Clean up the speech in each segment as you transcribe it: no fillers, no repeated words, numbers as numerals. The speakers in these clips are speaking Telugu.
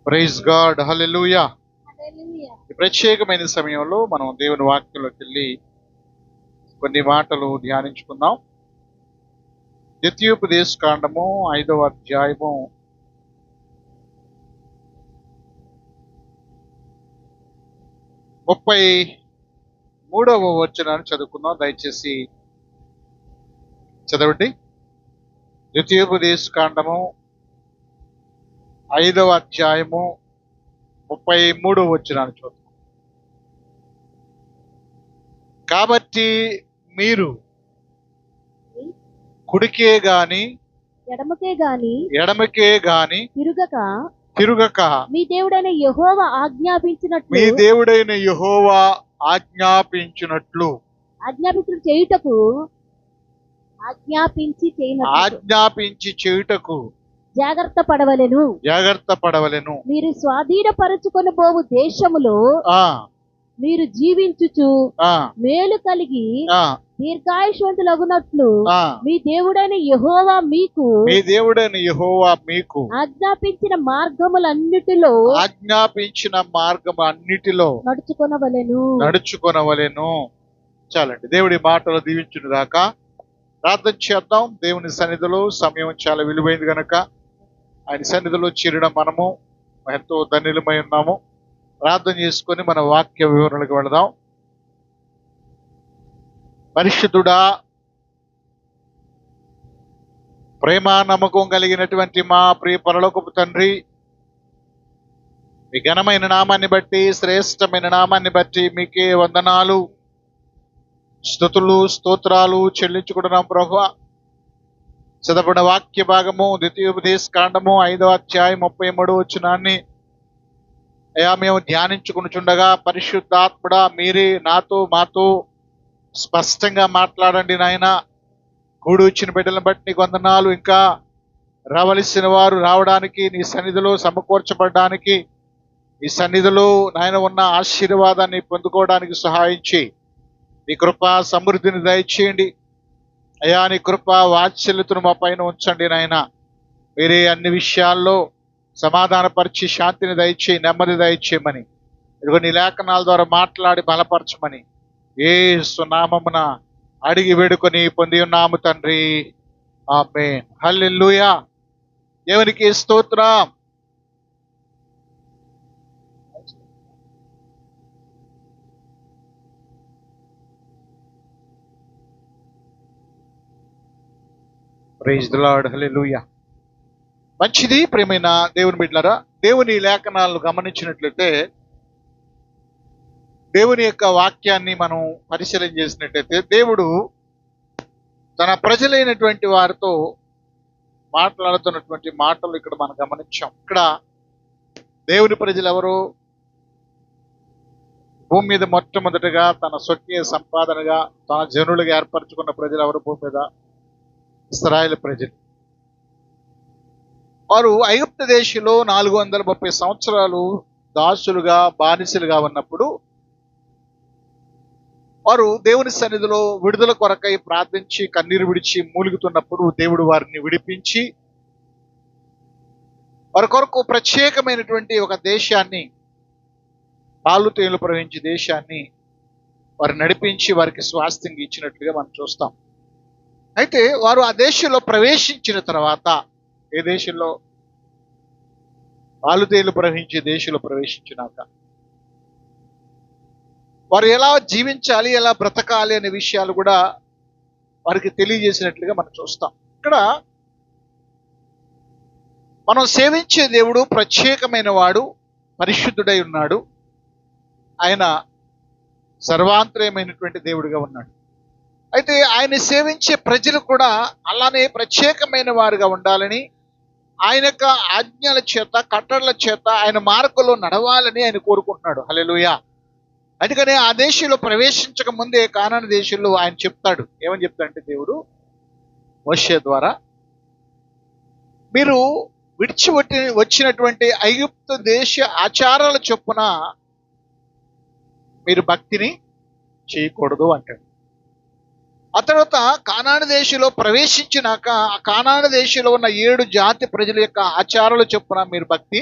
ప్రైజ్ గాడ్, హల్లెలూయా. ఈ ప్రత్యేకమైన సమయంలో మనం దేవుని వాక్యంలోకి వెళ్ళి కొన్ని మాటలు ధ్యానించుకుందాం. ద్వితీయోపదేశ కాండము 5వ అధ్యాయము 33వ వచనాన్ని చదువుకుందాం. దయచేసి చదవండి. ద్వితీయోపదేశ కాండము 5వ అధ్యాయము 33వ వచనాన్ని చూద్దాం. కాబట్టి మీరు కుడికే గాని ఎడమకే గాని తిరుగక మీ దేవుడైన యెహోవా ఆజ్ఞాపించినట్లు ఆజ్ఞాపించి చేయుటకు జాగ్రత్త పడవలెను. మీరు స్వాధీనపరచుకొని పోవు దేశములో మీరు జీవించుచు మేలు కలిగి దీర్ఘాయుష్వంతులగునట్లు మీ దేవుడైన యెహోవా మీకు ఆజ్ఞాపించిన మార్గములన్నిటిలో నడుచుకొనవలెను. చాలండి. దేవుడి మాటలు దీవించును గాక. ప్రార్థన చేద్దాం. దేవుని సన్నిధిలో సమయం చాలా విలువైంది గనక ఆయన సన్నిధిలో చేరడం మనము ఎంతో ధన్యులమై ఉన్నాము. ప్రార్థన చేసుకొని మన వాక్య వివరణకు వెళదాం. పరిశుద్ధుడా, ప్రేమ నమ్మకం కలిగినటువంటి మా ప్రియ పరలోకపు తండ్రి, మీ ఘనమైన నామాన్ని బట్టి, శ్రేష్టమైన నామాన్ని బట్టి మీకే వందనాలు, స్తుతులు, స్తోత్రాలు చెల్లించుకుంటున్నాం ప్రభువా. చదవబడిన వాక్య భాగము ద్వితీయోపదేశ కాండము 5వ అధ్యాయం 33వ వచనాన్ని అయ్యా మేము ధ్యానించుకునిచుండగా పరిశుద్ధాత్ముడా మీరే మాతో స్పష్టంగా మాట్లాడండి నాయన. కూడి వచ్చిన బిడ్డలను బట్టి నీకు వందనాలు. ఇంకా రావలసిన వారు రావడానికి, నీ సన్నిధిలో సమకూర్చబడడానికి, నీ సన్నిధిలో నాయన ఉన్న ఆశీర్వాదాన్ని పొందుకోవడానికి సహాయం చేయి. నీ కృప సమృద్ధిని దయచేయండి అయ్యా. నీ కృప వాత్సల్యతను మా పైన ఉంచండి నాయన. మీరే అన్ని విషయాల్లో సమాధానపరిచి శాంతిని దయచేయి, నెమ్మది దయచేయమని, ఇదిగో నీ లేఖనాల ద్వారా మాట్లాడి బలపరచమని యేసు నామమున అడిగి వేడుకొని పొంది ఉన్నాము తండ్రి. ఆమేన్. హల్లెలూయా. దేవునికి స్తోత్రం. Praise the Lord. హల్లెలూయా. మంచిది. ప్రియమైన దేవుని బిడ్డలారా, దేవుని లేఖనాలను గమనించినట్లయితే, దేవుని యొక్క వాక్యాన్ని మనం పరిశీలన చేసినట్లయితే, దేవుడు తన ప్రజలైనటువంటి వారితో మాట్లాడుతున్నటువంటి మాటలు ఇక్కడ మనం గమనించాం. ఇక్కడ దేవుని ప్రజలు ఎవరు? భూమి మీద మొట్టమొదటిగా తన స్వకీయ సంపాదనగా తన జనులుగా ఏర్పరచుకున్న ప్రజలు ఎవరు? భూమి మీద ఇశ్రాయేలు ప్రజలు. వారు ఐగుప్తు దేశంలో 430 సంవత్సరాలు దాసులుగా, బానిసలుగా ఉన్నప్పుడు వారు దేవుని సన్నిధిలో విడుదల కొరకై ప్రార్థించి కన్నీరు విడిచి మూలుగుతున్నప్పుడు దేవుడు వారిని విడిపించి వారి కొరకు ప్రత్యేకమైనటువంటి ఒక దేశాన్ని, పాలు తేనెలు ప్రవహించే దేశాన్ని వారు నడిపించి వారికి స్వాస్థ్యంగా ఇచ్చినట్లుగా మనం చూస్తాం. అయితే వారు ఆ దేశంలో ప్రవేశించిన తర్వాత, ఏ దేశంలో? పాలు తేనెలు ప్రవహించే దేశంలో ప్రవేశించినాక వారు ఎలా జీవించాలి, ఎలా బ్రతకాలి అనే విషయాలు కూడా వారికి తెలియజేసినట్లుగా మనం చూస్తాం. ఇక్కడ మనం సేవించే దేవుడు ప్రత్యేకమైన వాడు, పరిశుద్ధుడై ఉన్నాడు. ఆయన సర్వాంతరమైనటువంటి దేవుడిగా ఉన్నాడు. అయితే ఆయన సేవించే ప్రజలు కూడా అలానే ప్రత్యేకమైన వారుగా ఉండాలని, ఆయన యొక్క ఆజ్ఞల చేత, కట్టడల చేత ఆయన మార్గంలో నడవాలని ఆయన కోరుకుంటున్నాడు. హల్లెలూయా. అందుకనే ఆ దేశంలో ప్రవేశించక ముందే కానాను దేశంలో ఆయన చెప్తాడు. ఏమని చెప్తాడంటే దేవుడు మోషే ద్వారా, మీరు వచ్చినటువంటి ఐగుప్తు దేశ ఆచారాల చొప్పున మీరు భక్తిని చేయకూడదు అంటాడు. ఆ తర్వాత కానాను దేశంలో ప్రవేశించినాక ఆ కానాను దేశంలో ఉన్న 7 జాతి ప్రజల యొక్క ఆచారాల చొప్పున మీరు భక్తి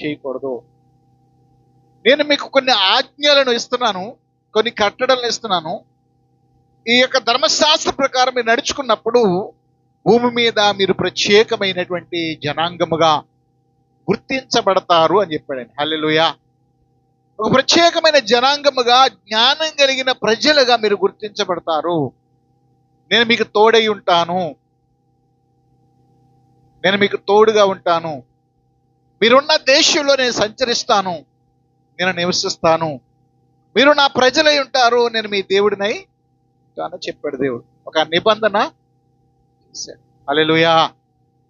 చేయకూడదు. నేను మీకు కొన్ని ఆజ్ఞలను ఇస్తున్నాను, కొన్ని కట్టడలను ఇస్తున్నాను. ఈ యొక్క ధర్మశాస్త్ర ప్రకారం మీరు నడుచుకున్నప్పుడు భూమి మీద మీరు ప్రత్యేకమైనటువంటి జనాంగముగా గుర్తించబడతారు అని చెప్పాడు. హల్లెలూయా. ఒక ప్రత్యేకమైన జనాంగముగా, జ్ఞానం కలిగిన ప్రజలుగా మీరు గుర్తించబడతారు. నేను మీకు తోడై ఉంటాను, నేను మీకు తోడుగా ఉంటాను, మీరున్న దేశంలో నేను సంచరిస్తాను, నేను నివసిస్తాను, మీరు నా ప్రజలై ఉంటారు, నేను మీ దేవుడినై ఉంటాను చెప్పాడు దేవుడు. ఒక నిబంధన చేశాడు. హల్లెలూయా.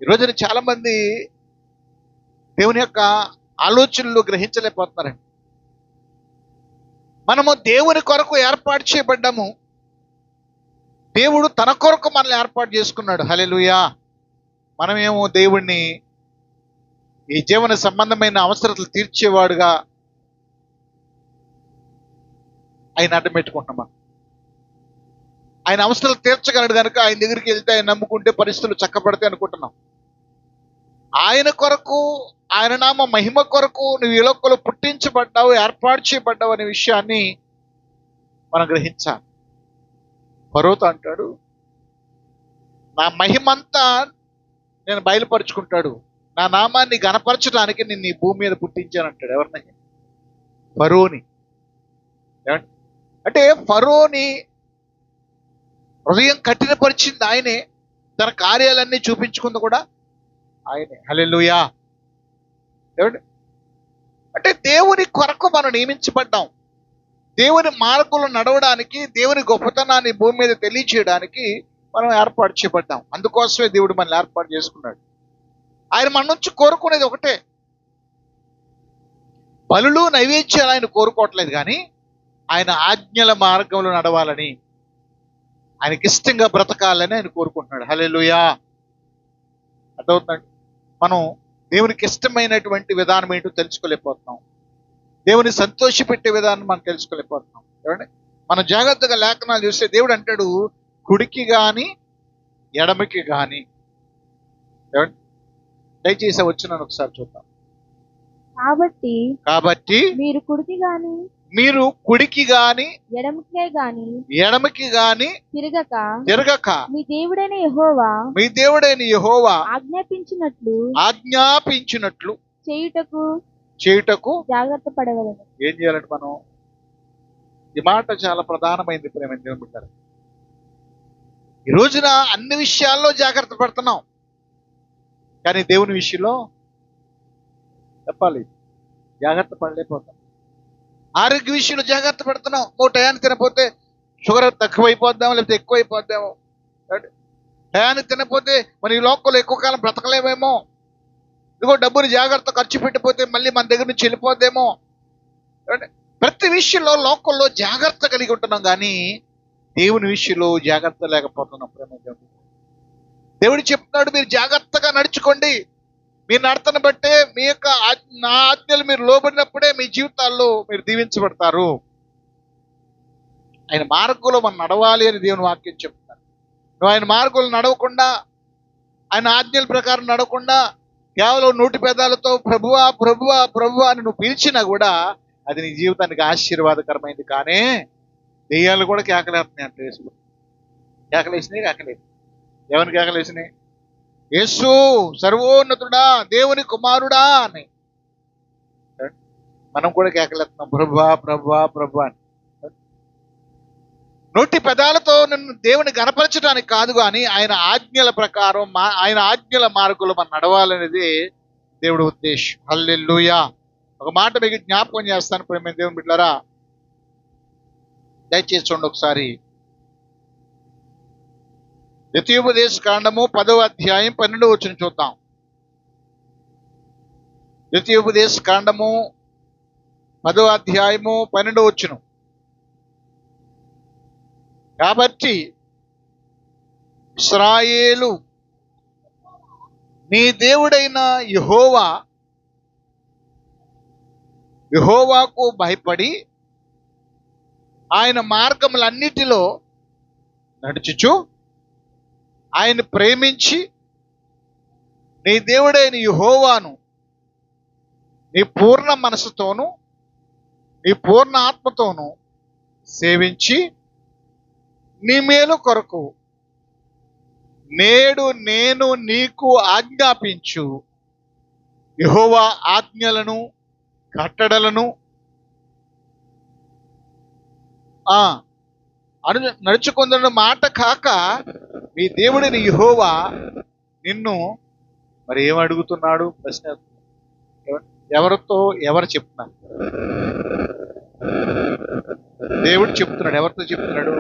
ఈరోజు చాలా మంది దేవుని యొక్క ఆలోచనలు గ్రహించలేకపోతున్నారండి. మనము దేవుని కొరకు ఏర్పాటు చేయబడ్డాము. దేవుడు తన కొరకు మనల్ని ఏర్పాటు చేసుకున్నాడు. హల్లెలూయా. మనమేమో దేవుణ్ణి ఈ జీవన సంబంధమైన అవసరతలు తీర్చేవాడుగా ఆయన అడ్డం పెట్టుకుంటున్నాం. ఆయన అవసరాలు తీర్చగలడు కనుక ఆయన దగ్గరికి వెళ్తే ఆయన నమ్ముకుంటే పరిస్థితులు చక్కబడతాయి అనుకుంటున్నాం. ఆయన కొరకు, ఆయన నామ మహిమ కొరకు నువ్వు ఈ లోకంలో పుట్టించబడ్డావు, ఏర్పాటు చేయబడ్డావు అనే విషయాన్ని మనం గ్రహించాలి. ఫరోతో అంటాడు, నా మహిమంతా నేను బయలుపరుచుకుంటాడు, నా నామాన్ని గణపరచడానికి నేను ఈ భూమి మీద పుట్టించానంటాడు. ఎవరిని? ఫరోని. అంటే ఫరోని హృదయం కఠినపరిచింది ఆయనే, తన కార్యాలన్నీ చూపించుకుంది కూడా ఆయనే. హల్లెలూయా. అంటే దేవుని కొరకు మనం నియమించబడ్డాం. దేవుని మార్గంలో నడవడానికి, దేవుని గొప్పతనాన్ని భూమి మీద తెలియచేయడానికి మనం ఏర్పాటు చేయబడ్డాం. అందుకోసమే దేవుడు మనల్ని ఏర్పాటు చేసుకున్నాడు. ఆయన మన నుంచి కోరుకునేది ఒకటే, బలులు నైవేద్యాలు ఆయన కోరుకోవట్లేదు, కానీ ఆయన ఆజ్ఞల మార్గంలో నడవాలని, ఆయనకి ఇష్టంగా బ్రతకాలని ఆయన కోరుకుంటున్నాడు. హల్లెలూయా. అర్థమవుతుందండి? మనం దేవునికి ఇష్టమైనటువంటి విధానం ఏంటో తెలుసుకోలేకపోతున్నాం. దేవుని సంతోషపెట్టే విధానం మనం తెలుసుకోలేకపోతున్నాం. ఏమండి? మనం జాగ్రత్తగా లేఖనాలు చూస్తే దేవుడు అంటాడు, కుడికి గాని ఎడమకి గాని. ఏమండి? దయచేసి వచ్చినాను ఒకసారి చూద్దాం. కాబట్టి మీరు కుడికి గాని ఎడమకి గాని తిరగక మీ దేవుడైన యెహోవా ఆజ్ఞాపించినట్లు చేయుటకు జాగ్రత్త పడవలెను. ఏం చేయాలంటే మనం, ఈ మాట చాలా ప్రధానమైంది. ప్రేమ దేవుని బిడ్డలారా, ఈ రోజున అన్ని విషయాల్లో జాగ్రత్త పడుతున్నాం, కానీ దేవుని విషయంలో చెప్పాలి జాగ్రత్త పడలేకపోతాం. ఆరోగ్య విషయంలో జాగ్రత్త పడుతున్నాం. టయాన్ని తినపోతే షుగర్ తక్కువైపోద్దాము, లేకపోతే ఎక్కువైపోద్దాము. టయాన్ని తినపోతే మన ఈ లోకంలో ఎక్కువ కాలం బ్రతకలేమేమో. ఇదిగో డబ్బుని జాగ్రత్త ఖర్చు పెట్టిపోతే మళ్ళీ మన దగ్గర నుంచి వెళ్ళిపోద్దేమో. ప్రతి విషయంలో లోకంలో జాగ్రత్త కలిగి ఉంటున్నాం, కానీ దేవుని విషయంలో జాగ్రత్త లేకపోతున్నాం. దేవుడు చెప్తున్నాడు, మీరు జాగ్రత్తగా నడుచుకోండి. మీరు నడతను బట్టే మీ యొక్క నా ఆజ్ఞలు మీరు లోబడినప్పుడే మీ జీవితాల్లో మీరు దీవించబడతారు. ఆయన మార్గంలో మనం నడవాలి అని దేవుని వాక్యం చెప్తారు. నువ్వు ఆయన మార్గంలో నడవకుండా, ఆయన ఆజ్ఞల ప్రకారం నడవకుండా కేవలం నోటి పెదాలతో ప్రభువా ప్రభువా ప్రభువా అని నువ్వు పిలిచినా కూడా అది నీ జీవితానికి ఆశీర్వాదకరమైంది. కానీ దెయ్యాలు కూడా కేకలేస్తున్నాయి అంటే కేకలేసినాయి. ఎవరికి కేకలేసినాయి? యేసు సర్వోన్నతుడా, దేవుని కుమారుడా అని. మనం కూడా కేకలేస్తున్నాం ప్రభువా ప్రభువా ప్రభువా అని. నోటి పెదాలతో నిన్ను దేవుని గణపరచడానికి కాదు, కానీ ఆయన ఆజ్ఞల ప్రకారం, ఆయన ఆజ్ఞల మార్గంలో మనం నడవాలనేది దేవుడి ఉద్దేశం. హల్లెలూయా. ఒక మాట మీకు జ్ఞాపకం చేస్తాను ప్రేమ దేవుని బిడ్డలారా, దయచేసి చూడండి ఒకసారి. ద్వితీయోపదేశ కాండము 10వ అధ్యాయం 12వ వచనం చూద్దాం. ద్వితీయోపదేశ కాండము 10వ అధ్యాయము 12వ వచనం. కాబట్టి ఇశ్రాయేలు నీ దేవుడైన యెహోవాకు భయపడి ఆయన మార్గములన్నిటిలో నడుచుచు ఆయన ప్రేమించి నీ దేవుడైన యెహోవాను నీ పూర్ణ మనసుతోను నీ పూర్ణ ఆత్మతోను సేవించి నీ మేలు కొరకు నేడు నేను నీకు ఆజ్ఞాపించు యెహోవా ఆజ్ఞలను కట్టడలను నడుచుకుందన్న మాట కాక మీ దేవుడిని యెహోవా నిన్ను మరి ఏం అడుగుతున్నాడు? ప్రశ్న ఎవరితో ఎవరు చెప్తున్నారు? దేవుడు చెప్తున్నాడు. ఎవరితో చెప్తున్నాడు?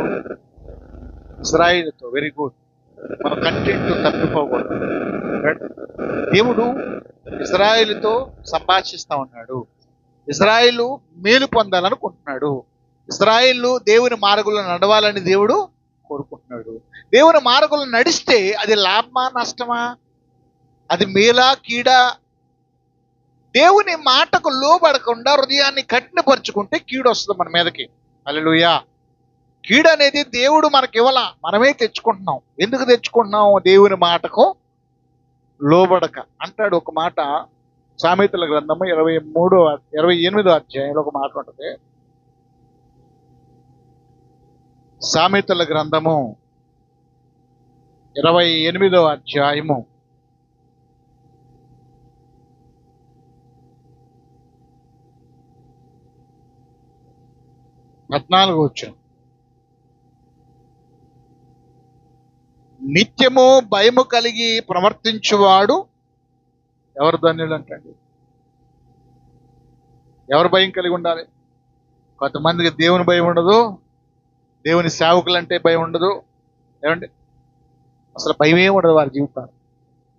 ఇశ్రాయేలుతో. Very good. మన కంటెంట్ తప్పిపోకూడదు. దేవుడు ఇశ్రాయేలుతో సంభాషిస్తా ఉన్నాడు. ఇశ్రాయేలు మేలు పొందాలనుకుంటున్నాడు. ఇశ్రాయేలు దేవుని మార్గంలో నడవాలని దేవుడు కోరుకుంటున్నాడు. దేవుని మార్గంలో నడిస్తే అది లాభమా నష్టమా? అది మేలా కీడా? దేవుని మాటకు లోబడకుండా హృదయాన్ని కఠినపరుచుకుంటే కీడు వస్తుంది మన మీదకి. హల్లెలూయా. కీడు అనేది దేవుడు మనకి ఇవ్వాల, మనమే తెచ్చుకుంటున్నాం. ఎందుకు తెచ్చుకుంటున్నాం? దేవుని మాటకు లోబడక. అంటాడు ఒక మాట, సామెతల గ్రంథము 28వ అధ్యాయంలో ఒక మాట ఉంటుంది. సామెతల గ్రంథము 28వ అధ్యాయము 14వ వచనం. నిత్యము భయము కలిగి ప్రవర్తించువాడు ఎవరు ధన్యులు అంటండి. ఎవరు భయం కలిగి ఉండాలి? కొంతమందికి దేవుని భయం ఉండదు, దేవుని సేవకులంటే భయం ఉండదు. ఏమండి, అసలు భయమే ఉండదు వారి జీవితాలు.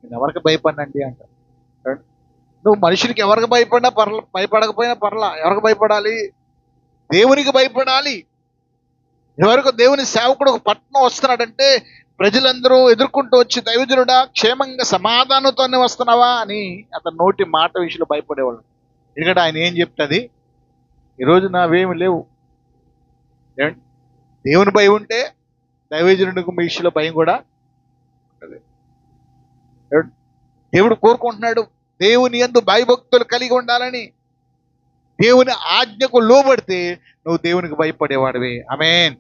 నేను ఎవరికి భయపడినండి అంటారు. నువ్వు మనుషులకి ఎవరికి భయపడినా భయపడకపోయినా పర్లా. ఎవరికి భయపడాలి? దేవునికి భయపడాలి. ఎవరికి దేవుని సేవకుడు ఒక పట్టణం వస్తున్నాడంటే ప్రజలందరూ ఎదుర్కొంటూ వచ్చి, దైవజనుడా క్షేమంగా సమాధానంతోనే వస్తున్నావా అని అతని నోటి మాట విషయంలో భయపడేవాళ్ళు. ఎందుకంటే ఆయన ఏం చెప్తుంది, ఈరోజు నావేమి లేవు. దేవుని భయం ఉంటే దైవజనుడికి మీ విషయంలో భయం కూడా ఉంటుంది. దేవుడు కోరుకుంటున్నాడు దేవుని యందు భయభక్తులు కలిగి ఉండాలని. దేవుని ఆజ్ఞకు లోబడితే నువ్వు దేవునికి భయపడేవాడివి. ఆమేన్.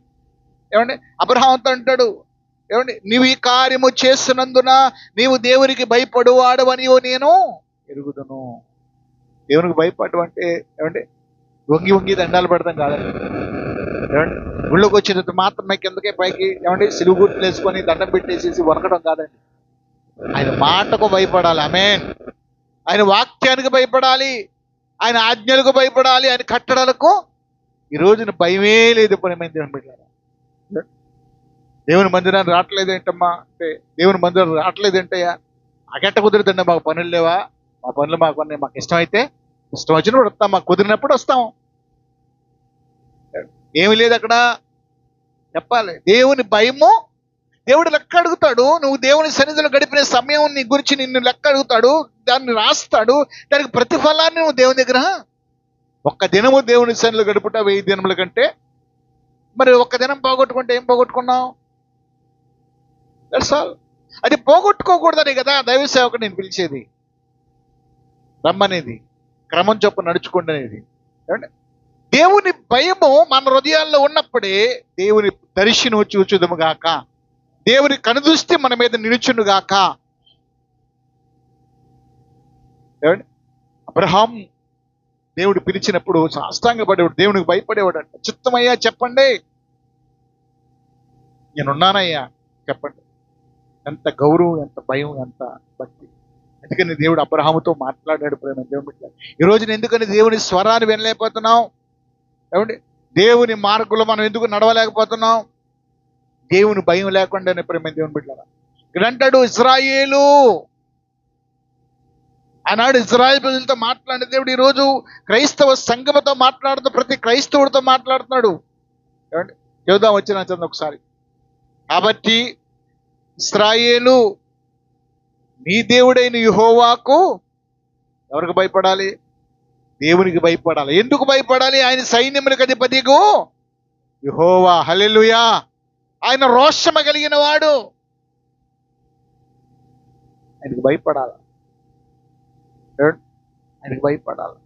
ఏమండి, అబ్రహాముతో అంటాడు, ఏమండి, నీవు ఈ కార్యము చేస్తున్నందున నీవు దేవునికి భయపడువాడవని నేను ఎరుగుదును. దేవునికి భయపడడం అంటే ఏమండి, వంగి వంగి దండాలు పెడతాం కాదండి. ఏమండి, గుళ్ళోకి వచ్చినంత మాత్రమే కిందకే పైకి ఏమండి సిలువు గుర్తులు వేసుకొని దండం పెట్టేసేసి వరకడం కాదండి. ఆయన మాటకు భయపడాలి. ఆమేన్. ఆయన వాక్యానికి భయపడాలి, ఆయన ఆజ్ఞలకు భయపడాలి, ఆయన కట్టడలకు. ఈ రోజున భయమే లేదు. పనిమైంది దేవుని బిడ్డలారా. దేవుని మందిరాన్ని రావట్లేదేంటమ్మా అంటే, దేవుని మందిరం రావట్లేదేంటయ్యా? అగట్ట కుదురుతుండే, మాకు పనులు లేవా? మా పనులు మాకు ఇష్టమైతే ఇష్టం వచ్చినప్పుడు వస్తాం, మాకు కుదిరినప్పుడు వస్తాం. ఏమి లేదు అక్కడ. చెప్పాలి దేవుని భయము. దేవుడు లెక్క అడుగుతాడు. నువ్వు దేవుని సన్నిధిలో గడిపిన సమయం నీ గురించి నిన్ను లెక్క అడుగుతాడు, దాన్ని రాస్తాడు. దానికి ప్రతిఫలాన్ని నువ్వు దేవుని దగ్గర. ఒక్క దినము దేవుని సన్నిధిలో గడుపుట 1000 దినముల కంటే. మరి ఒక్క దినం పోగొట్టుకుంటే ఏం పోగొట్టుకున్నావు? That's all. అది పోగొట్టుకోకూడదని కదా దైవ సేవకుడు నేను పిలిచేది, రమ్మనేది, క్రమం చొప్పున నడుచుకోండి అనేది. దేవుని భయము మన హృదయాల్లో ఉన్నప్పుడే దేవుని దర్శనం చూచుదుము గాక, దేవుని కనుదృష్టి మన మీద నిలుచును గాక. అబ్రహాం దేవుడు పిలిచినప్పుడు సాష్టాంగపడేవాడు, దేవునికి భయపడేవాడు అంట. చిత్తమయ్యా చెప్పండి, నేనున్నానయ్యా చెప్పండి. ఎంత గౌరవం, ఎంత భయం, ఎంత భక్తి. అందుకని దేవుడు అబ్రహాముతో మాట్లాడాడు. ప్రేమ దేవుడు, ఈరోజు ఎందుకని దేవుని స్వరాన్ని వినలేకపోతున్నాం? ఏమండి, దేవుని మార్గంలో మనం ఎందుకు నడవలేకపోతున్నాం? దేవుని భయం లేకుండానే. ప్రేమ దేవుని బిడ్డలారా, ఇక్కడ అంటాడు ఇశ్రాయేలు. ఆనాడు ఇశ్రాయేలు ప్రజలతో మాట్లాడే దేవుడు ఈరోజు క్రైస్తవ సంఘముతో మాట్లాడుతూ ప్రతి క్రైస్తవుడితో మాట్లాడుతున్నాడు. ఏమండి, చూద్దాం వచ్చిన చంద్ర ఒకసారి. కాబట్టి ఇశ్రాయేలు, నీ దేవుడైన యెహోవాకు ఎవరికి భయపడాలి? దేవునికి భయపడాలి. ఎందుకు భయపడాలి? ఆయన సైన్యములకు అధిపతిగు యెహోవా. హల్లెలూయా. ఆయన రోషము కలిగిన వాడు, ఆయనకు భయపడాలి. ఆయనకి భయపడాలి.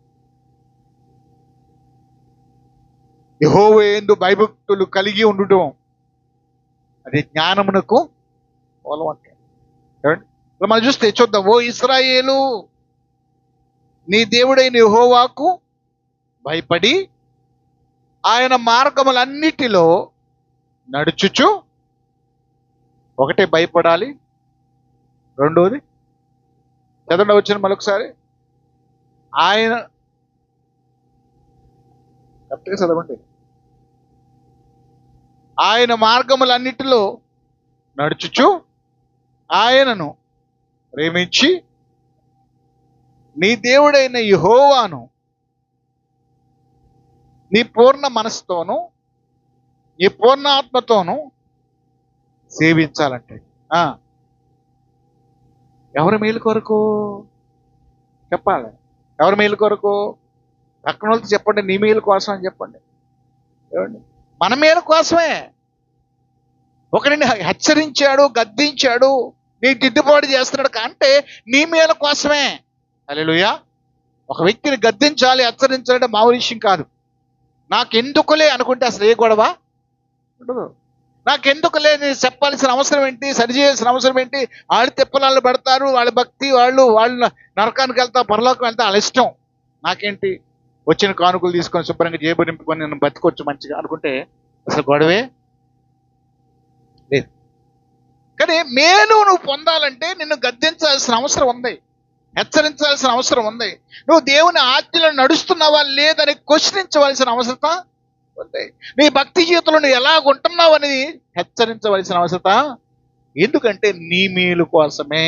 యెహోవా యందు భయభక్తులు కలిగి ఉండటం అది జ్ఞానమునకు మూలం అంటే. ఇప్పుడు మనం చూద్దాం. ఓ ఇశ్రాయేలు, నీ దేవుడైన యెహోవాకు భయపడి ఆయన మార్గములన్నిటిలో నడుచుచు, ఒకటే భయపడాలి, రెండోది చదవండి వచ్చిన మరొకసారి. ఆయన కరెక్ట్గా చదవండి. ఆయన మార్గములన్నిటిలో నడుచుచు ఆయనను ప్రేమించి నీ దేవుడైన యెహోవాను నీ పూర్ణ మనసుతోను నీ పూర్ణ ఆత్మతోను సేవించాలంటే ఎవరి మేలు కొరకు చెప్పాలి. ఎవరి మేలు కొరకు? పక్కన వాళ్ళతో చెప్పండి, నీ మేలు కోసం అని చెప్పండి. మన మేలు కోసమే. ఒకరిని హెచ్చరించాడు, గద్దించాడు, నీ దిద్దుబాటు చేస్తున్నాడు అంటే నీ మేలు కోసమే. హల్లెలూయా. ఒక వ్యక్తిని గద్దించాలి, హెచ్చరించాలంటే మామూలు విషయం కాదు. నాకెందుకులే అనుకుంటే అసలు ఏ గొడవ ఉండదు. నాకెందుకులే నేను చెప్పాల్సిన అవసరం ఏంటి, సరిచేయాల్సిన అవసరం ఏంటి? వాళ్ళు తిప్పలాళ్ళు పడతారు, వాళ్ళ భక్తి, వాళ్ళు నరకానికి వెళ్తా, పరలోకం వెళ్తా, వాళ్ళ ఇష్టం. నాకేంటి, వచ్చిన కానుకలు తీసుకొని శుభ్రంగా జేబు నింపుకొని నేను బతికొచ్చు మంచిగా అనుకుంటే అసలు గొడవే లేదు. కానీ మేలు నువ్వు పొందాలంటే నిన్ను గద్దించాల్సిన అవసరం ఉంది, హెచ్చరించాల్సిన అవసరం ఉంది. నువ్వు దేవుని ఆజ్ఞలో నడుస్తున్నావా లేదని క్వశ్చనించవలసిన అవసరత ఉంది. నీ భక్తి జీవితంలో నువ్వు ఎలా ఉంటున్నావు అనేది హెచ్చరించవలసిన అవసరత. ఎందుకంటే నీ మేలు కోసమే.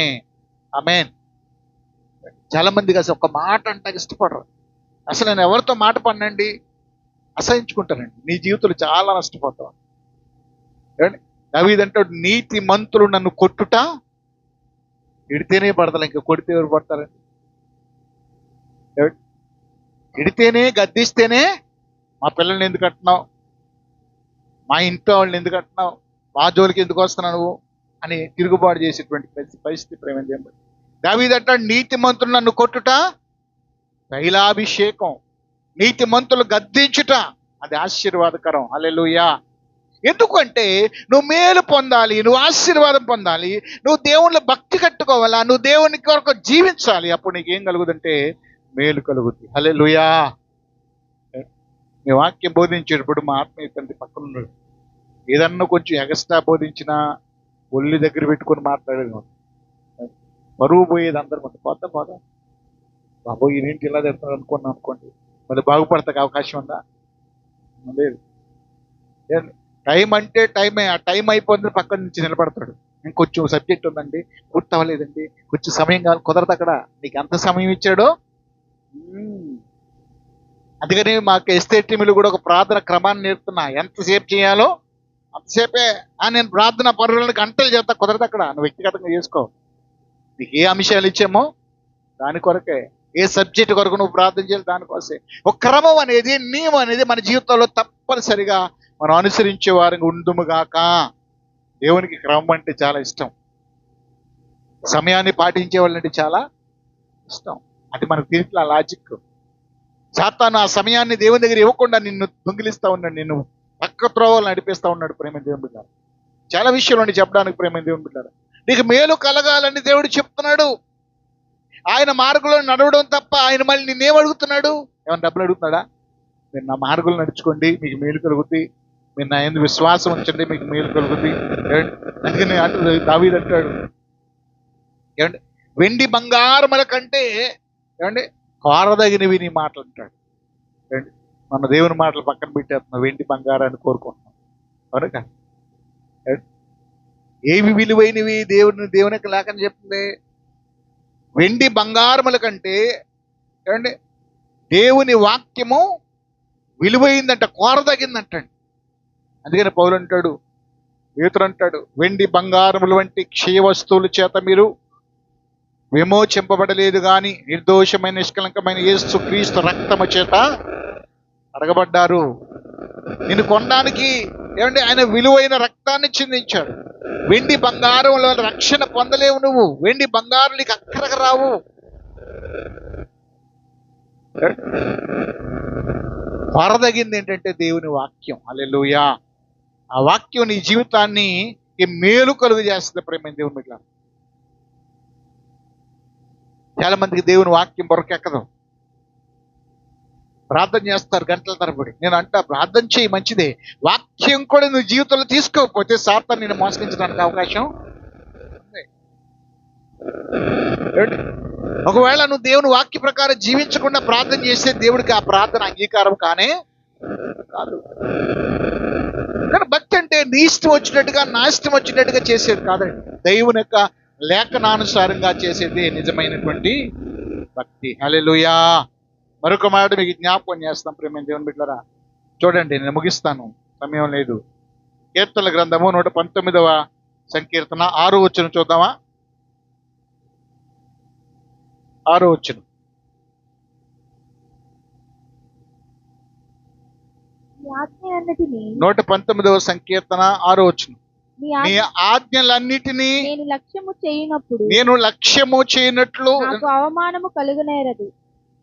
ఆమేన్. చాలా మందికి అసలు ఒక మాట అంటే ఇష్టపడరు. అసలు నేను ఎవరితో మాట పడినండి అసహించుకుంటానండి. నీ జీవితంలో చాలా నష్టపోతావు. దావీదంటాడు, నీతి మంతులు నన్ను కొట్టుట ఇడితేనే పడతారు, ఇంకా కొడితే ఎవరు పడతారండి? ఇడితేనే, గద్దిస్తేనే మా పిల్లల్ని ఎందుకు అంటున్నావు, మా ఇంట్లో వాళ్ళని ఎందుకు అంటున్నావు, మా జోలికి ఎందుకు వస్తున్నావు నువ్వు అని తిరుగుబాటు చేసేటువంటి పరిస్థితి ప్రేమ. దావీదంటాడు, నీతి మంతులు నన్ను కొట్టుట తైలాభిషేకం, నీతి మంతులు గద్దించుట అది ఆశీర్వాదకరం. హల్లెలూయా. ఎందుకంటే నువ్వు మేలు పొందాలి, నువ్వు ఆశీర్వాదం పొందాలి, నువ్వు దేవుళ్ళ భక్తి కట్టుకోవాలా, నువ్వు దేవుని కొరకు జీవించాలి. అప్పుడు నీకు ఏం కలుగుతుందంటే మేలు కలుగుద్ది. హల్లెలూయా. మీ వాక్యం బోధించేటప్పుడు మా ఆత్మీయ తండ్రి పక్కన ఉన్నాడు. ఏదన్నా కొంచెం ఎగస్ట్రా బోధించినా ఒళ్ళు దగ్గర పెట్టుకొని మాట్లాడేది, బరువు పోయేది అందరూ. పోతా బాబు ఈయనేంటి ఇలా తిడుతున్నాడు అనుకోండి, మళ్ళీ బాగుపడతాక అవకాశం ఉందా? లేదు. టైం అంటే టైమే, ఆ టైం అయిపోతుంది పక్కన నుంచి నిలబడతాడు. ఇంకొంచెం సబ్జెక్ట్ ఉందండి, పూర్తి అవ్వలేదండి, కొంచెం సమయం కావాలి, కుదరదు. అక్కడ నీకు ఎంత సమయం ఇచ్చాడో. అందుకని మాకు ఎస్టేటీలు కూడా ఒక ప్రార్థన క్రమాన్ని నేర్పుతున్నా. ఎంతసేపు చేయాలో అంతసేపే. నేను ప్రార్థన పరులను గంటలు చేస్తా, కుదరదు. అక్కడ నువ్వు వ్యక్తిగతంగా చేసుకో. నీకు ఏ అంశాలు ఇచ్చామో దాని కొరకే, ఏ సబ్జెక్ట్ కొరకు నువ్వు ప్రార్థన చేయాలి దానికోసే. ఒక క్రమం అనేది, నియమం అనేది మన జీవితంలో తప్పనిసరిగా మనం అనుసరించే వారికి ఉండుముగాక. దేవునికి క్రమం అంటే చాలా ఇష్టం, సమయాన్ని పాటించే వాళ్ళంటే చాలా ఇష్టం. అది మనకు తెలియట్లా లాజిక్. సాతాను ఆ సమయాన్ని దేవుని దగ్గర ఇవ్వకుండా నిన్ను దొంగిలిస్తా ఉన్నాడు, నిన్ను పక్క త్రోవలు నడిపిస్తా ఉన్నాడు. ప్రేమ దేవుని బిడ్డారు, చాలా విషయాలు చెప్పడానికి ప్రేమ దేవుని బిడ్డారు. నీకు మేలు కలగాలని దేవుడు చెప్తున్నాడు. ఆయన మార్గంలో నడవడం తప్ప ఆయన మళ్ళీ నిన్నేం అడుగుతున్నాడు? ఏమైనా డబ్బులు అడుగుతున్నాడా? మీరు నా మార్గంలో నడుచుకోండి మీకు మేలు కలుగుతుంది, మీరు నా యందు విశ్వాసం ఉంచండి మీకు మేలు కలుగుతుంది. అందుకని దావీదు అంటాడు, ఏమండి, వెండి బంగారముల కంటే ఏమండి కోరదగినవి నీ మాటలు అంటాడు. ఏమండి, మన దేవుని మాటలు పక్కన పెట్టేస్తున్నాం, వెండి బంగారాన్ని కోరుకుంటున్నాం. కనుక ఏవి విలువైనవి దేవునికి లేకని చెప్తుంది. వెండి బంగారముల కంటే ఏమండి దేవుని వాక్యము విలువైందంట, కోరదగిందంటండి. అందుకని పౌలు అంటాడు, పేతురు అంటాడు, వెండి బంగారముల వంటి క్షయ వస్తువుల చేత మీరు విమోచింపబడలేదు గాని నిర్దోషమైన నిష్కలంకమైన యేసు క్రీస్తు రక్తము చేత అడగబడ్డారు. నిన్ను కొనడానికి ఏమంటే ఆయన విలువైన రక్తాన్ని చిందించాడు. వెండి బంగారంలో రక్షణ పొందలేవు నువ్వు. వెండి బంగారం నీకు అక్కరకు రావు. కొరదగింది ఏంటంటే దేవుని వాక్యం. హల్లెలూయా. ఆ వాక్యం నీ జీవితాన్ని ఈ మేలు కలుగు చేస్తుంది. ప్రేమ దేవుని బిడ్డ, చాలా మందికి దేవుని వాక్యం బొరకెక్కదు. ప్రార్థన చేస్తారు గంటల తరబడి. నేను అంటా, ప్రార్థన చేయి మంచిదే, వాక్యం కూడా నువ్వు జీవితంలో తీసుకోకపోతే సాతాను నిన్ను మోసగించడానికి అవకాశం ఉంది. ఒకవేళ నువ్వు దేవుని వాక్య ప్రకారం జీవించకుండా ప్రార్థన చేస్తే దేవుడికి ఆ ప్రార్థన అంగీకారం కానే కాదు. కానీ భక్తి అంటే నీ ఇష్టం వచ్చినట్టుగా, నా ఇష్టం వచ్చినట్టుగా చేసేది కాదండి. దేవుని యొక్క లేఖనానుసారంగా చేసేది నిజమైనటువంటి భక్తి. హల్లెలూయా. మరొక మాట మీకు జ్ఞాపకం చేస్తాం ప్రేమ దేవుని బిడ్డలారా. చూడండి, నేను ముగిస్తాను, సమయం లేదు. కీర్తనల గ్రంథము 119వ సంకీర్తన 6వ వచనం చూద్దామా? 6వ వచనం. నీ ఆజ్ఞలన్నిటినీ 119వ సంకీర్తన 6వ వచనం. నీ నీ ఆజ్ఞలన్నిటినీ నేను లక్ష్యము చేయనప్పుడు నేను లక్ష్యము చేయనట్లు, నాకు అవమానము కలుగనేరదు.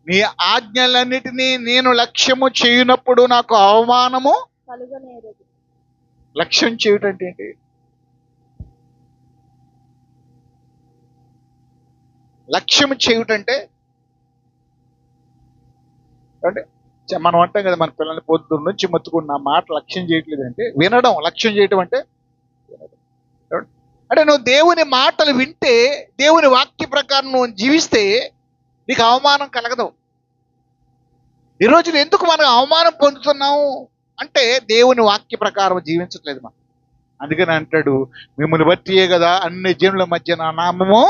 నీ ఆజ్ఞలన్నిటినీ నేను లక్ష్యము చేయనప్పుడు నాకు అవమానము కలుగనేరదు. లక్ష్యం చేయటం అంటే ఏంటి? లక్ష్యం చేయటంటే అంటే మనం అంటాం కదా, మన పిల్లల్ని పొద్దున్న నుంచి మొత్తుకున్న మాట లక్ష్యం చేయట్లేదు అంటే వినడం. లక్ష్యం చేయటం అంటే అంటే నువ్వు దేవుని మాటలు వింటే, దేవుని వాక్య ప్రకారం నువ్వు జీవిస్తే నీకు అవమానం కలగదు. ఈ రోజున ఎందుకు మనం అవమానం పొందుతున్నాము అంటే దేవుని వాక్య ప్రకారం జీవించట్లేదు మనం. అందుకని అంటాడు, మిమ్మల్ని బట్టియే కదా అన్ని జనుల మధ్య నా నామము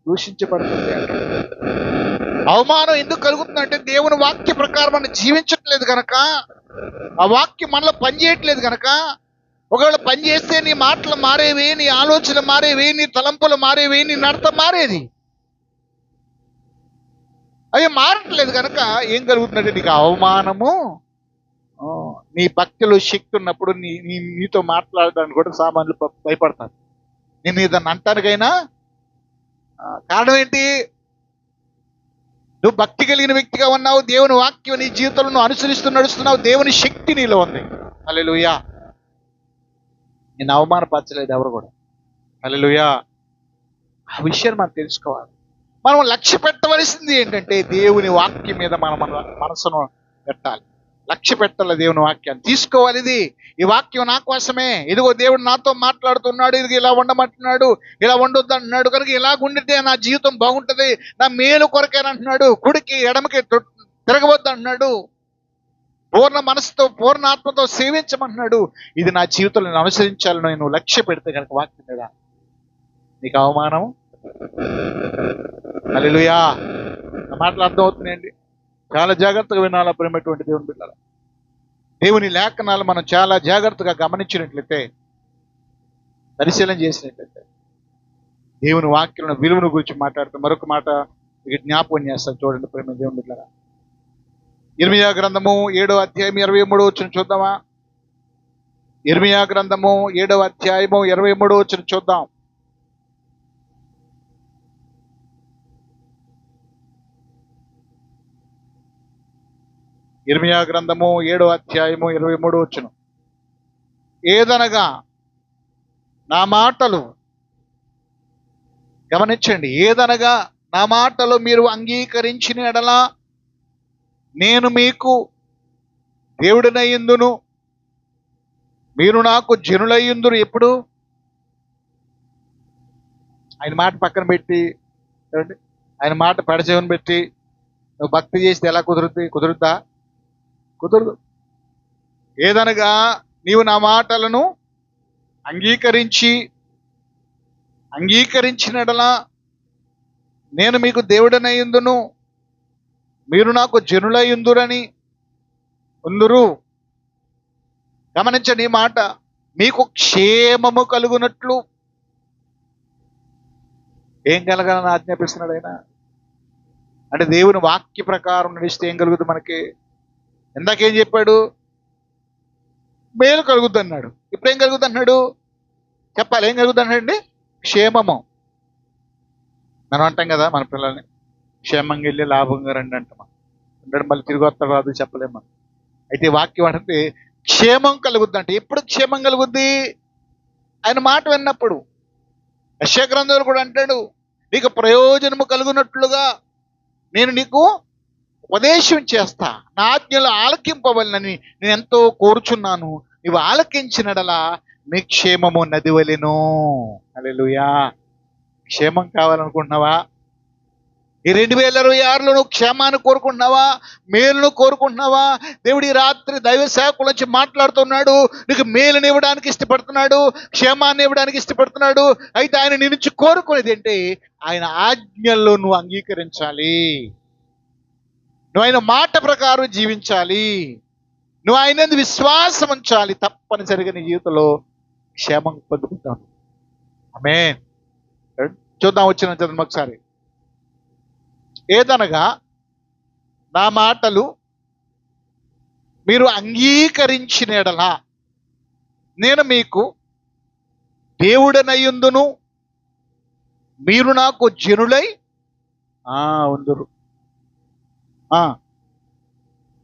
దూషించబడుతుంది అంటాడు. అవమానం ఎందుకు కలుగుతుందంటే దేవుని వాక్య ప్రకారం మనం జీవించట్లేదు కనుక, ఆ వాక్యం మనలో పనిచేయట్లేదు కనుక. ఒకవేళ పని చేస్తే నీ మాటలు మారేవి, నీ ఆలోచనలు మారేవి, నీ తలంపులు మారేవి, నీ నడత మారేది. అవి మారట్లేదు కనుక ఏం కలుగుతుందంటే నీకు అవమానము. నీ భక్తిలో శక్తి ఉన్నప్పుడు నీతో మాట్లాడడానికి కూడా సామాన్యులు భయపడతారు. నేను ఏదన్నా అంటానికైనా కారణం ఏంటి? నువ్వు భక్తి కలిగిన వ్యక్తిగా ఉన్నావు, దేవుని వాక్యం నీ జీవితంలో నువ్వు అనుసరిస్తూ నడుస్తున్నావు, దేవుని శక్తి నీలో ఉంది. హల్లెలూయా. నేను అవమానపరచలేదు ఎవరు కూడా. హల్లెలూయా. ఆ విషయాన్ని మనం తెలుసుకోవాలి. మనం లక్ష్య పెట్టవలసింది ఏంటంటే దేవుని వాక్యం మీద మన మనసును పెట్టాలి. లక్ష్య పెట్టాలి, దేవుని వాక్యాన్ని తీసుకోవాలి. ఈ వాక్యం నా కోసమే, ఇదిగో దేవుడు నాతో మాట్లాడుతున్నాడు, ఇది ఇలా ఉండమంటున్నాడు, ఇలా ఉండొద్దు అంటున్నాడు కనుక ఇలా ఉండితే నా జీవితం బాగుంటుంది, నా మేలు కొరకేనంటున్నాడు, కుడికి ఎడమకి తిరగవద్దు అంటున్నాడు, పూర్ణ మనసుతో పూర్ణ ఆత్మతో సేవించమంటున్నాడు. ఇది నా జీవితంలో నేను అనుసరించాలని నువ్వు లక్ష్య పెడితే కనుక వాక్యం మీద నీకు అవమానం. హల్లెలూయా. నా మాటలు అర్థమవుతున్నాయండి. చాలా జాగ్రత్తగా వినాలా ప్రేమటువంటి దేవుని బిడ్డలారా. దేవుని లేఖనాలు మనం చాలా జాగ్రత్తగా గమనించినట్లయితే, పరిశీలన చేసినట్లయితే, దేవుని వాక్యం విలువను గురించి మాట్లాడుతూ మరొక మాట మీకు జ్ఞాపకం చేస్తాను. చూడండి ప్రేమ దేవుని బిడ్డలారా. ఇర్మియా గ్రంథము 7వ అధ్యాయం 23వ వచనం చూద్దామా? ఇర్మియా గ్రంథము 7వ అధ్యాయము 23వ వచనం చూద్దాం. ఇర్మియా గ్రంథము 7వ అధ్యాయము 23వ వచనం. ఏదనగా నా మాటలు, గమనించండి, ఏదనగా నా మాటలు మీరు అంగీకరించిన ఎడల నేను మీకు దేవుడినయ్యుందును, మీరు నాకు జనులయ్యుందురు. ఎప్పుడు? ఆయన మాట పక్కన పెట్టి, ఆయన మాట పెడచెవిని పెట్టి నువ్వు భక్తి చేస్తే ఎలా కుదురుద్దా? కుదరదు. ఏదనగా నీవు నా మాటలను అంగీకరించినడలా నేను మీకు దేవుడనయ్యుందును, మీరు నాకు జనులయ్యుందురని ఉందురు. గమనించండి ఈ మాట. మీకు క్షేమము కలుగునట్లు ఏం కలగాలని ఆజ్ఞాపిస్తున్నాడు ఆయన. అంటే దేవుని వాక్య ప్రకారం నడిస్తే ఏం కలుగుతుంది మనకి? ఇందాకేం చెప్పాడు? మేలు కలుగుద్ది అన్నాడు. ఇప్పుడు ఏం కలుగుద్ది అన్నాడు? చెప్పాలి, ఏం కలుగుద్ది అన్నాడండి? క్షేమము. మనం అంటాం కదా మన పిల్లల్ని, క్షేమంగా వెళ్ళి లాభంగా రండి అంటాం. అంటే మళ్ళీ తిరిగి వస్తాడు రాదు చెప్పలేము మనం. అయితే వాక్యం అంటే క్షేమం కలుగుద్ది. అంటే ఎప్పుడు క్షేమం కలుగుద్ది? ఆయన మాట విన్నప్పుడు. యెషయా గ్రంథంలో కూడా అంటాడు, నీకు ప్రయోజనము కలుగునట్లుగా నేను నీకు ఉపదేశం చేస్తా, నా ఆజ్ఞలు ఆలకింపవలనని నేను ఎంతో కోరుచున్నాను, నీవు ఆలకించినడలా నీ క్షేమము నదివలెను. హల్లెలూయా. క్షేమం కావాలనుకుంటున్నావా? ఈ 2026లో నువ్వు క్షేమాన్ని కోరుకుంటున్నావా? మేలును కోరుకుంటున్నావా? దేవుడి రాత్రి దైవ సేవకుల నుంచి మాట్లాడుతున్నాడు. నీకు మేలుని ఇవ్వడానికి ఇష్టపడుతున్నాడు, క్షేమాన్ని ఇవ్వడానికి ఇష్టపడుతున్నాడు. అయితే ఆయన నీ నుంచి కోరుకునేది ఏంటి? ఆయన ఆజ్ఞల్లో నువ్వు అంగీకరించాలి, నువ్వు ఆయన మాట ప్రకారం జీవించాలి, నువ్వు ఆయన విశ్వాసం ఉంచాలి. తప్పనిసరిగా నీ జీవితంలో క్షేమం పొందుకుంటాను. ఆమేన్. చూద్దాం, వచ్చిన చదువు ఒకసారి. ఏదనగా నా మాటలు మీరు అంగీకరించిన యెడల నేను మీకు దేవుడనయ్యుందును, మీరు నాకు జనులై ఉందురు.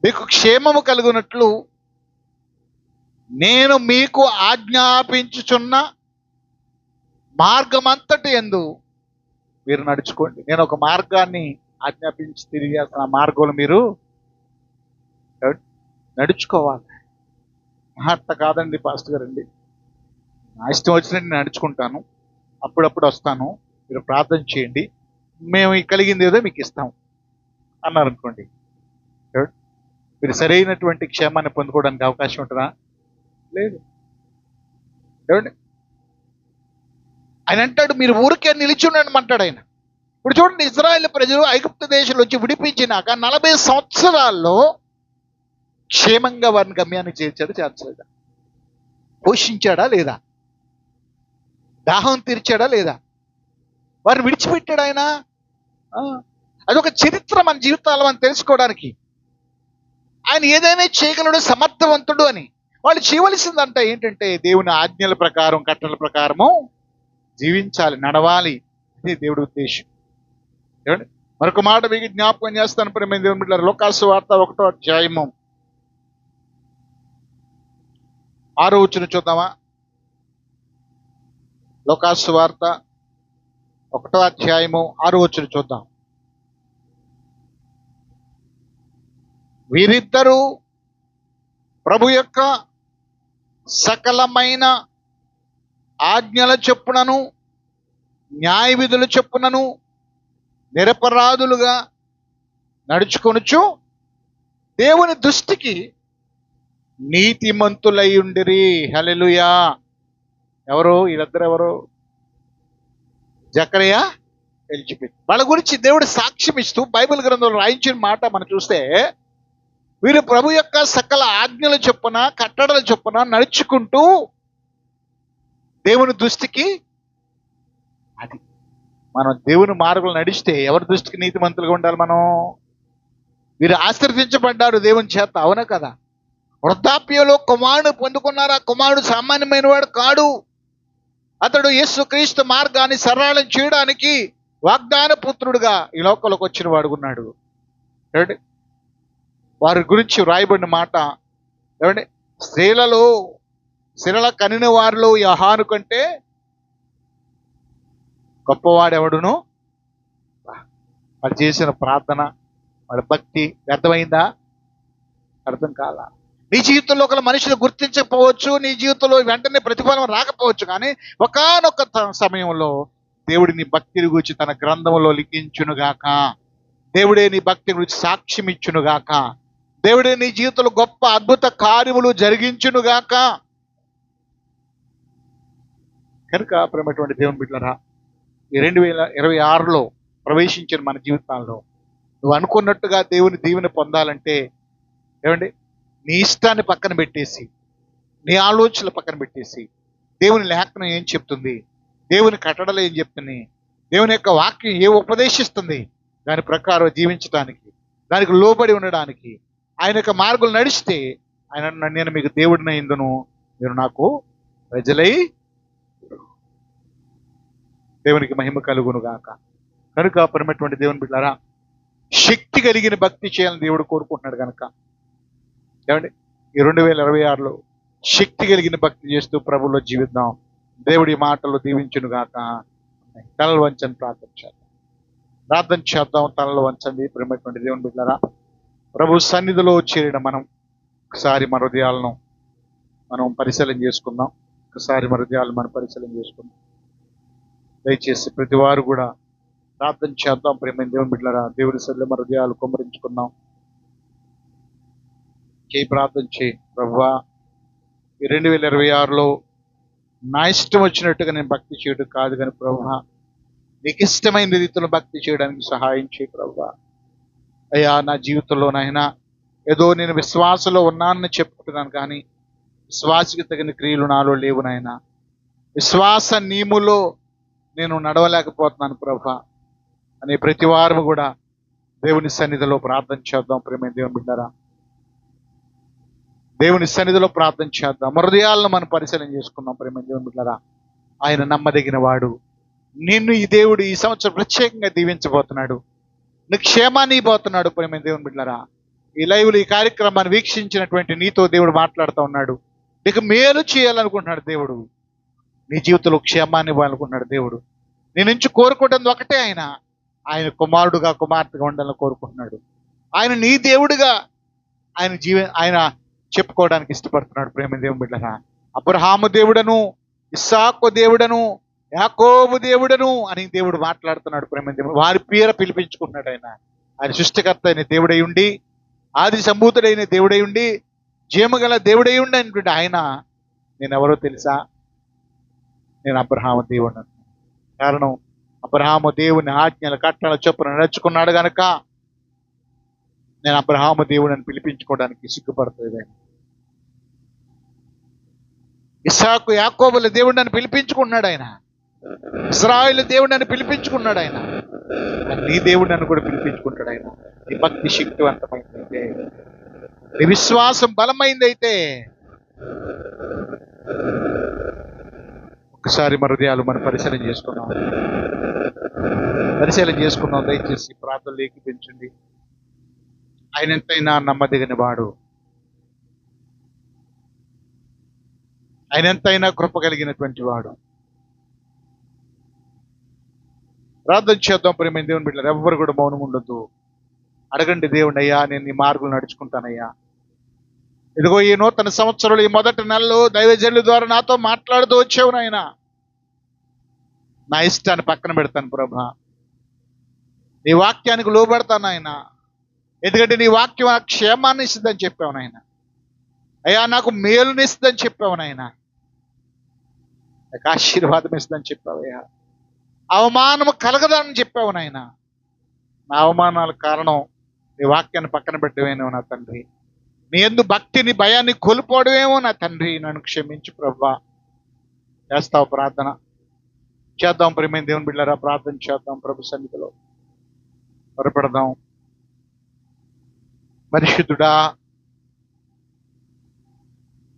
మీకు క్షేమము కలుగునట్లు నేను మీకు ఆజ్ఞాపించుచున్న మార్గమంతటి యందు మీరు నడుచుకోండి. నేను ఒక మార్గాన్ని ఆజ్ఞాపించి తిరిగి ఆ మార్గంలో మీరు నడుచుకోవాలి. అట్ట కాదండి పాస్టర్ గారండి, నా ఇష్టం వచ్చినట్టు నేను నడుచుకుంటాను, అప్పుడప్పుడు వస్తాను, మీరు ప్రార్థన చేయండి, మేము కలిగింది ఏదో మీకు ఇస్తాం అన్నారు అనుకోండి, మీరు సరైనటువంటి క్షేమాన్ని పొందుకోవడానికి అవకాశం ఉంటుందా? లేదు. ఏమండి, ఆయన అంటాడు మీరు ఊరికే నిలిచి ఉండండి అంటాడు ఆయన. ఇప్పుడు చూడండి, ఇజ్రాయేల్ ప్రజలు ఐగుప్తు దేశంలో వచ్చి విడిపించినాక 40 సంవత్సరాల్లో క్షేమంగా వారిని గమ్యానికి చేర్చలేదా? పోషించాడా లేదా? దాహం తీర్చాడా లేదా? వారిని విడిచిపెట్టాడు ఆయన. అదొక చరిత్ర మన జీవితాల్లో మనం తెలుసుకోవడానికి. ఆయన ఏదైనా చేయగలడు, సమర్థవంతుడు అని. వాళ్ళు చేయవలసిందంట ఏంటంటే దేవుని ఆజ్ఞల ప్రకారం, కట్టల ప్రకారము జీవించాలి, నడవాలి. ఇది దేవుడి ఉద్దేశం. ఏమండి, మరొక మాట మీకు జ్ఞాపకం చేస్తాను ప్రియమైన దేవుని బిడ్డలారా. లోకాసు వార్త 1వ అధ్యాయము 6వ వచనం చూద్దామా? లోకాసు వార్త 1వ అధ్యాయము 6వ వచనం చూద్దాం. వీరిద్దరూ ప్రభు యొక్క సకలమైన ఆజ్ఞల చొప్పునను న్యాయ విధుల చొప్పునను నిరపరాధులుగా నడుచుకొనుచు దేవుని దృష్టికి నీతిమంతులై ఉండిరి. హల్లెలూయా. ఎవరు వీళ్ళిద్దరు? ఎవరు? జకరియా, ఎలిజబెత్. వాళ్ళ గురించి దేవుడు సాక్ష్యం ఇస్తూ బైబిల్ గ్రంథంలో రాయించిన మాట మనం చూస్తే, వీరు ప్రభు యొక్క సకల ఆజ్ఞల చొప్పున, కట్టడల చొప్పున నడుచుకుంటూ దేవుని దృష్టికి, అది మనం దేవుని మార్గంలో నడిస్తే ఎవరి దృష్టికి నీతిమంతులుగా ఉండాలి మనం? వీరు ఆశీర్వదించబడ్డారు దేవుని చేత, అవునా కదా? వృద్ధాప్యంలో కుమారుడు పొందుకున్నారు. ఆ కుమారుడు సామాన్యమైన వాడు కాడు. అతడు యేసుక్రీస్తు మార్గాన్ని సరళం చేయడానికి వాగ్దాన పుత్రుడుగా ఈ లోకంలోకి వచ్చిన వాడుకున్నాడు. ఏమండి, వారి గురించి వ్రాయబడిన మాట ఏమండి, స్త్రీల కనిన వారిలో యోహాను కంటే గొప్పవాడెవడును? వాడు చేసిన ప్రార్థన, వాడి భక్తి వ్యర్థమైందా? అర్థం కాల. నీ జీవితంలో ఒక మనుషులు గుర్తించకపోవచ్చు, నీ జీవితంలో వెంటనే ప్రతిఫలం రాకపోవచ్చు, కానీ ఒకానొక సమయంలో దేవుడి నీ భక్తిని గురించి తన గ్రంథంలో లిఖించునుగాక, దేవుడే నీ భక్తి గురించి సాక్ష్యం ఇచ్చునుగాక, దేవుడే నీ జీవితంలో గొప్ప అద్భుత కార్యములు జరిగించునుగాక. కనుక ప్రేమటువంటి దేవుని బిడ్డలారా, ఈ 2026లో ప్రవేశించిన మన జీవితాల్లో నువ్వు అనుకున్నట్టుగా దేవుని దీవెన పొందాలంటే ఏమండి, నీ ఇష్టాన్ని పక్కన పెట్టేసి, నీ ఆలోచనలు పక్కన పెట్టేసి, దేవుని లేఖనం ఏం చెప్తుంది, దేవుని కట్టడలు ఏం చెప్తుంది, దేవుని యొక్క వాక్యం ఏ ఉపదేశిస్తుంది, దాని ప్రకారం జీవించడానికి, దానికి లోబడి ఉండడానికి, ఆయన యొక్క మార్గం నడిస్తే ఆయన నేను మీకు దేవుడిని అయిందును, మీరు నాకు ప్రజలై, దేవునికి మహిమ కలుగును గాక. కనుక పరమైనటువంటి దేవుని బిడ్డలారా, శక్తి కలిగిన భక్తి చేయాలని దేవుడు కోరుకుంటున్నాడు కనుక ఏమండి ఈ 2026లో శక్తి కలిగిన భక్తి చేస్తూ ప్రభులో జీవిద్దాం. దేవుడి మాటలు దీవించును గాక. తలలు వంచని ప్రార్థన చేద్దాం. తలలు వంచండి. ప్రేమటువంటి దేవుని బిడ్డలారా, ప్రభు సన్నిధిలో చేరిన మనం ఒకసారి మన హృదయాలను మనం పరిశీలన చేసుకుందాం. దయచేసి ప్రతి వారు కూడా ప్రార్థన చేద్దాం. ప్రేమ దేవుని బిడ్డలారా, దేవుడి సన్నిధిలో మన హృదయాలు కుమ్మరించుకుందాం. ప్రార్థన చేయి. ప్రభువా, ఈ 2026లో నా ఇష్టం వచ్చినట్టుగా నేను భక్తి చేయడం కాదు కానీ ప్రభువా, నీకు ఇష్టమైన రీతిలో భక్తి చేయడానికి సహాయం చేయి ప్రభువా. అయ్యా, నా జీవితంలోనైనా ఏదో నేను విశ్వాసంలో ఉన్నానని చెప్పుకుంటున్నాను కానీ విశ్వాసకి తగిన క్రియలు నాలో లేవు నాయనా. విశ్వాస నియములో నేను నడవలేకపోతున్నాను ప్రభువా అనే ప్రతి వారు కూడా దేవుని సన్నిధిలో ప్రార్థన చేద్దాం. ప్రేమ దేవుని బిడ్డారా, దేవుని సన్నిధిలో ప్రార్థన చేద్దాం. హృదయాలను మనం పరిశీలన చేసుకుందాం. ప్రేమ దేవుని బిడ్డలారా, ఆయన నమ్మదగిన వాడు. నిన్ను ఈ దేవుడు ఈ సంవత్సరం ప్రత్యేకంగా దీవించబోతున్నాడు. నీకు క్షేమాన్ని ఇవ్వబోతున్నాడు. ప్రేమ దేవుని బిడ్డలారా, ఈ లైవ్లో ఈ కార్యక్రమాన్ని వీక్షించినటువంటి నీతో దేవుడు మాట్లాడుతూ ఉన్నాడు. నీకు మేలు చేయాలనుకుంటున్నాడు దేవుడు. నీ జీవితంలో క్షేమాన్ని ఇవ్వాలనుకుంటున్నాడు దేవుడు. నీ నుంచి కోరుకోవడం ఒకటే, ఆయన కుమారుడుగా కుమార్తెగా ఉండాలని కోరుకుంటున్నాడు. ఆయన నీ దేవుడుగా ఆయన చెప్పుకోవడానికి ఇష్టపడుతున్నాడు. ప్రేమ దేవుని బిడ్డలారా, అబ్రహాము దేవుడను, ఇస్సాకు దేవుడను, యాకోబు దేవుడను అని దేవుడు మాట్లాడుతున్నాడు. ప్రేమ దేవుడు వారి పేర పిలిపించుకుంటున్నాడు. ఆయన సృష్టికర్త అయిన దేవుడై ఉండి, ఆది సంభూతుడైన దేవుడై ఉండి, జీవగల దేవుడై ఉండి అంటుంటే ఆయన నేనెవరో తెలుసా? నేను అబ్రహాము దేవుడు. కారణం అబ్రహాము దేవుని ఆజ్ఞల కట్టల చొప్పున నడుచుకున్నాడు గనక నేను అబ్రహాము దేవుడు అని పిలిపించుకోవడానికి సిగ్గుపడుతుంది. ఇస్సాకు యాకోబుల దేవుడు అని పిలిపించుకున్నాడు. ఆయన ఇశ్రాయేలు దేవుడు అని పిలిపించుకున్నాడు. ఆయన నీ దేవుడు అని కూడా పిలిపించుకుంటాడు. ఆయన నీ భక్తి శక్తివంతమైందైతే, నీ విశ్వాసం బలమైందైతే ఒకసారి మన హృదయాలు మనం పరిశీలన చేసుకున్నాం. దయచేసి ప్రార్థనలు ఏకీపించండి. ఆయన ఎంతైనా నమ్మదగిన వాడు. ఆయన ఎంతైనా కృప కలిగినటువంటి వాడు. ప్రార్థన చేద్దాం. ప్రేమ దేవుని బిడ్డలారా, ఎవ్వరు కూడా మౌనం ఉండొద్దు. అడగండి దేవుని, అయ్యా నేను నీ మార్గంలో నడుచుకుంటానయ్యా. ఇదిగో ఈ నూతన సంవత్సరంలో ఈ మొదటి నెలలో దైవజనుల ద్వారా నాతో మాట్లాడుతూ వచ్చావు నాయన. నా ఇష్టాన్ని పక్కన పెడతాను ప్రభా, నీ వాక్యానికి లోబడతాను ఆయన. ఎందుకంటే నీ వాక్యం నాకు క్షేమాన్ని ఇస్తుందని చెప్పావు నాయన. అయ్యా నాకు మేలుని ఇస్తుందని చెప్పావు నాయన. నాకు ఆశీర్వాదం ఇస్తుందని చెప్పావు అయ్యా. అవమానము కలగదని చెప్పావు నాయన. నా అవమానాలకు కారణం నీ వాక్యాన్ని పక్కన పెట్టవేమో నా తండ్రి. నీ యందు భక్తిని భయాన్ని కోల్పోవడమేమో నా తండ్రి. నన్ను క్షమించు ప్రభువా. చేస్తావు ప్రార్థన చేద్దాం. ప్రేమ దేవుని బిడ్డలారా, ప్రార్థన చేద్దాం. ప్రభు సన్నిధిలో పొరపడదాం. పరిశుద్ధుడా,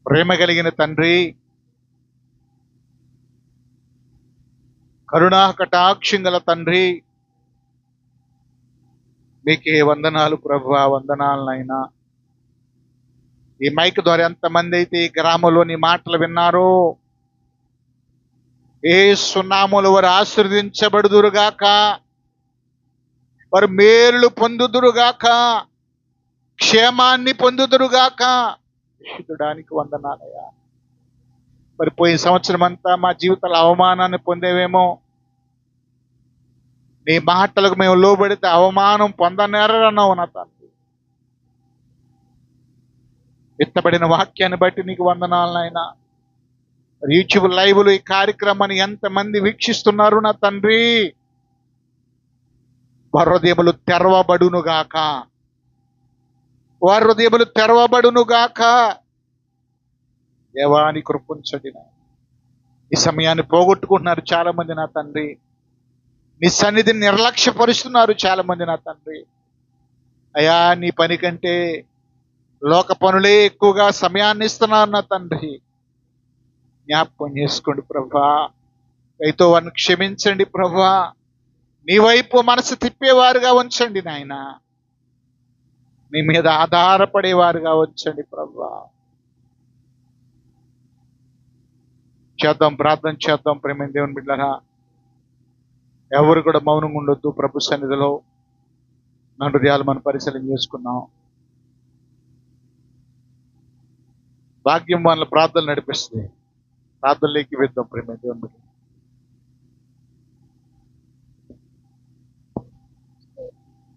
ప్రేమ కలిగిన తండ్రి, కరుణా కటాక్షం గల తండ్రి, మీకే వందనాలు ప్రభువా. వందనాలనైనా ఈ మైక్ ద్వారా ఎంతమంది అయితే ఈ గ్రామంలో నీ మాటలు విన్నారో, యేసు నామములో వారు ఆశీర్వదించబడుదురుగాక, వారు మేలు పొందుదురుగాక, క్షేమాన్ని పొందుదురుగాక. శుద్ధడానికి వందనాలయ్యా. మరి పోయిన సంవత్సరం అంతా మా జీవితాల అవమానాన్ని పొందేవేమో. నీ మాటలకు మేము లోబడితే అవమానం పొందనేరన్నావు నా తండ్రి. ఎత్తబడిన వాక్యాన్ని బట్టి నీకు వందనాలనైనా. యూట్యూబ్ లైవ్లో ఈ కార్యక్రమాన్ని ఎంతమంది వీక్షిస్తున్నారు నా తండ్రి. వారి హృదయములు తెరవబడునుగాక, వారి హృదయములు తెరవబడునుగాక. దేవాని కృపించండి. ఈ సమయాన్ని పోగొట్టుకుంటున్నారు చాలా మంది నా తండ్రి. నీ సన్నిధిని నిర్లక్ష్యపరుస్తున్నారు చాలా మంది నా తండ్రి. అయ్యా, నీ పని కంటే లోక పనులే ఎక్కువగా సమయాన్ని ఇస్తున్నారు నా తండ్రి. జ్ఞాపకం చేసుకోండి ప్రభా. అయితే వారిని క్షమించండి ప్రభా. నీ వైపు మనసు తిప్పేవారుగా ఉంచండి నాయన. నీ మీద ఆధారపడేవారుగా ఉంచండి ప్రభువా. చేద్దాం, ప్రార్థన చేద్దాం ప్రేమ దేవుని బిడ్డలారా. ఎవరు కూడా మౌనంగా ఉండొద్దు. ప్రభు సన్నిధిలో మన హృదయాలు మనం పరిశీలన చేసుకున్నాం. భాగ్యం వాళ్ళ ప్రార్థన నడిపిస్తుంది. ప్రార్థనలోకి వెళ్దాం ప్రేమ దేవుని బిడ్డ.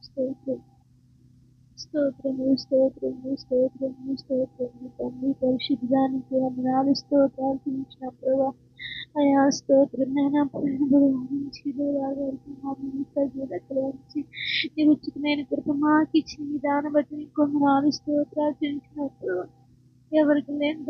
స్తోత్రం స్తోత్రము స్తోత్రము స్తోత్రము స్తోత్రము తండ్రి పరిశుద్ధానికి వందనాలు స్తోత్రాలు తీర్చిన ప్రభా. అయా స్తోత్రం నైనా నుంచి నీ ఉచితమైన కృప మాకు ఇచ్చి దాన్ని బట్టి నీకు వందనాలు స్తోత్రాలు తీర్చిన ప్రభా. ఎవరికి లేని